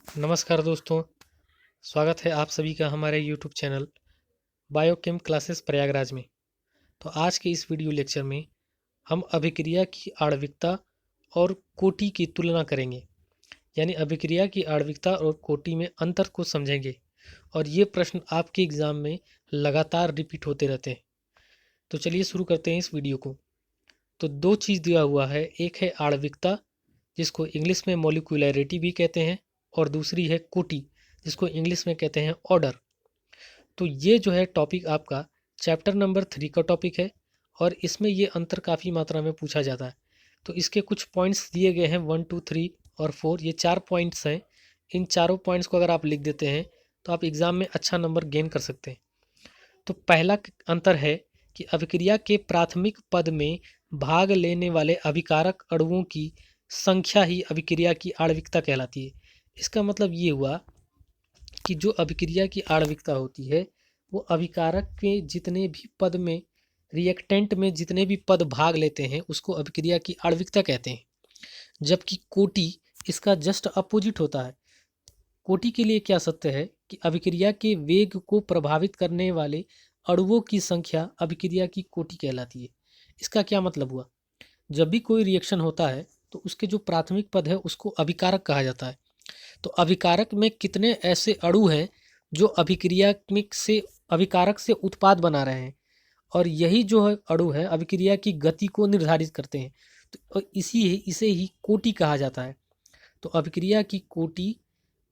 नमस्कार दोस्तों, स्वागत है आप सभी का हमारे YouTube channel biochem classes Prayagraj में। तो आज के इस वीडियो लेक्चर में हम अभिक्रिया की आणविकता और कोटि की तुलना करेंगे, यानी अभिक्रिया की आणविकता और कोटि में अंतर को समझेंगे। और ये प्रश्न आपके एग्ज़ाम में लगातार रिपीट होते रहते हैं। तो चलिए शुरू करते हैं इस वीडियो को। तो दो चीज़ दिया हुआ है, एक है आणविकता जिसको इंग्लिश में मॉलिक्यूलैरिटी भी कहते हैं, और दूसरी है कोटि जिसको इंग्लिश में कहते हैं ऑर्डर। तो ये जो है टॉपिक आपका चैप्टर नंबर 3 का टॉपिक है, और इसमें ये अंतर काफ़ी मात्रा में पूछा जाता है। तो इसके कुछ पॉइंट्स दिए गए हैं 1, 2, 3 और 4, ये 4 पॉइंट्स हैं। इन चारों पॉइंट्स को अगर आप लिख देते हैं तो आप एग्ज़ाम में अच्छा नंबर गेन कर सकते हैं। तो पहला अंतर है कि अभिक्रिया के प्राथमिक पद में भाग लेने वाले अभिकारक अणुओं की संख्या ही अभिक्रिया की आणविकता कहलाती है। इसका मतलब ये हुआ कि जो अभिक्रिया की आणविकता होती है वो अभिकारक के जितने भी पद में, रिएक्टेंट में जितने भी पद भाग लेते हैं उसको अभिक्रिया की आणविकता कहते हैं। जबकि कोटि इसका जस्ट अपोजिट होता है। कोटि के लिए क्या सत्य है कि अभिक्रिया के वेग को प्रभावित करने वाले अणुओं की संख्या अभिक्रिया की कोटि कहलाती है। इसका क्या मतलब हुआ, जब भी कोई रिएक्शन होता है तो उसके जो प्राथमिक पद है उसको अभिकारक कहा जाता है। तो अभिकारक में कितने ऐसे अणु हैं जो अभिक्रिया में से अभिकारक से उत्पाद बना रहे हैं, और यही जो है अणु है अभिक्रिया की गति को निर्धारित करते हैं। तो इसे ही कोटि कहा जाता है। तो अभिक्रिया की कोटि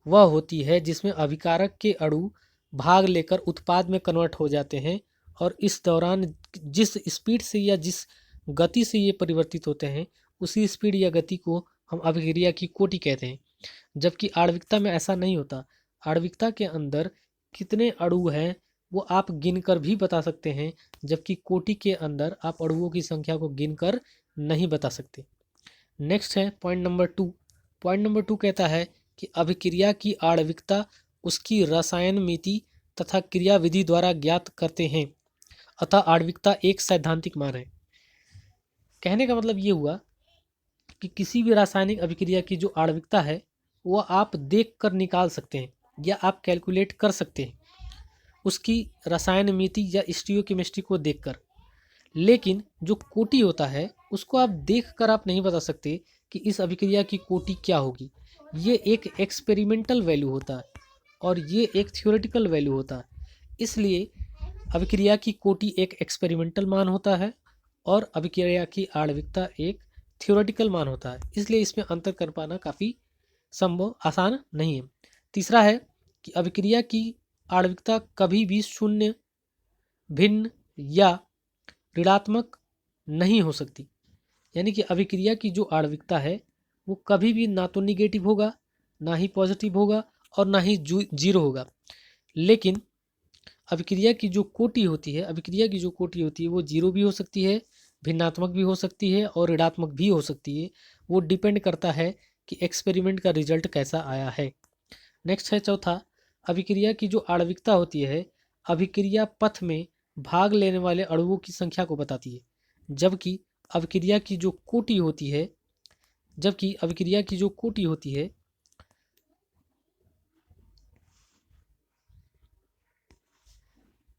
वह होती है जिसमें अभिकारक के अणु भाग लेकर उत्पाद में कन्वर्ट हो जाते हैं, और इस दौरान जिस स्पीड से या जिस गति से ये परिवर्तित होते हैं उसी स्पीड या गति को हम अभिक्रिया की कोटि कहते हैं। जबकि आणविकता में ऐसा नहीं होता। आणविकता के अंदर कितने अणु हैं वो आप गिनकर भी बता सकते हैं, जबकि कोटि के अंदर आप अणुओं की संख्या को गिनकर नहीं बता सकते। नेक्स्ट है पॉइंट नंबर 2। पॉइंट नंबर 2 कहता है कि अभिक्रिया की आणविकता उसकी रसायन मिति तथा क्रियाविधि द्वारा ज्ञात करते हैं, अतः आणविकता एक सैद्धांतिक मान है। कहने का मतलब ये हुआ कि किसी भी रासायनिक अभिक्रिया की जो आणविकता है वो आप देख कर निकाल सकते हैं या आप कैलकुलेट कर सकते हैं उसकी रसायन मिति या स्टीरियोकेमिस्ट्री को देखकर। लेकिन जो कोटि होता है उसको आप देखकर आप नहीं बता सकते कि इस अभिक्रिया की कोटि क्या होगी। ये एक एक्सपेरिमेंटल वैल्यू होता है और ये एक थ्योरेटिकल वैल्यू होता है। इसलिए अभिक्रिया की कोटि एक एक्सपेरिमेंटल मान होता है और अभिक्रिया की आणविकता एक थ्योरेटिकल मान होता है। इसलिए इसमें अंतर कर पाना काफ़ी संभव आसान नहीं है। तीसरा है कि अभिक्रिया की आणविकता कभी भी शून्य, भिन्न या ऋणात्मक नहीं हो सकती। यानी कि अभिक्रिया की जो आणविकता है वो कभी भी ना तो निगेटिव होगा, ना ही पॉजिटिव होगा, और ना ही जीरो होगा। लेकिन अभिक्रिया की जो कोटि होती है, अभिक्रिया की जो कोटि होती है वो जीरो भी हो सकती है, भिन्नात्मक भी हो सकती है और ऋणात्मक भी हो सकती है। वो डिपेंड करता है कि एक्सपेरिमेंट का रिजल्ट कैसा आया है। नेक्स्ट है चौथा, अभिक्रिया की जो आणविकता होती है अभिक्रिया पथ में भाग लेने वाले अणुओं की संख्या को बताती है। जबकि अभिक्रिया की जो कोटि होती है जबकि अभिक्रिया की जो कोटि होती है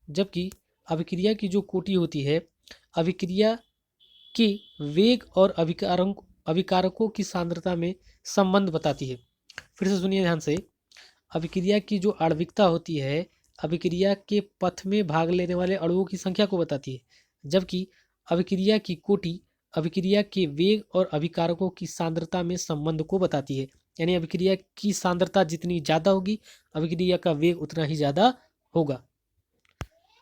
जबकि अभिक्रिया की जो कोटि होती है अभिक्रिया के वेग और अभिकारकों की सांद्रता में संबंध बताती है। फिर से सुनिए ध्यान से। अभिक्रिया की जो आणविकता होती है अभिक्रिया के पथ में भाग लेने वाले अणुओं की संख्या को बताती है, जबकि अभिक्रिया की कोटि अभिक्रिया के वेग और अभिकारकों की सांद्रता में संबंध को बताती है। यानी अभिक्रिया की सांद्रता जितनी ज़्यादा होगी अभिक्रिया का वेग उतना ही ज़्यादा होगा।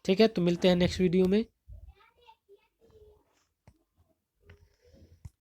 ठीक है, तो मिलते हैं नेक्स्ट वीडियो में।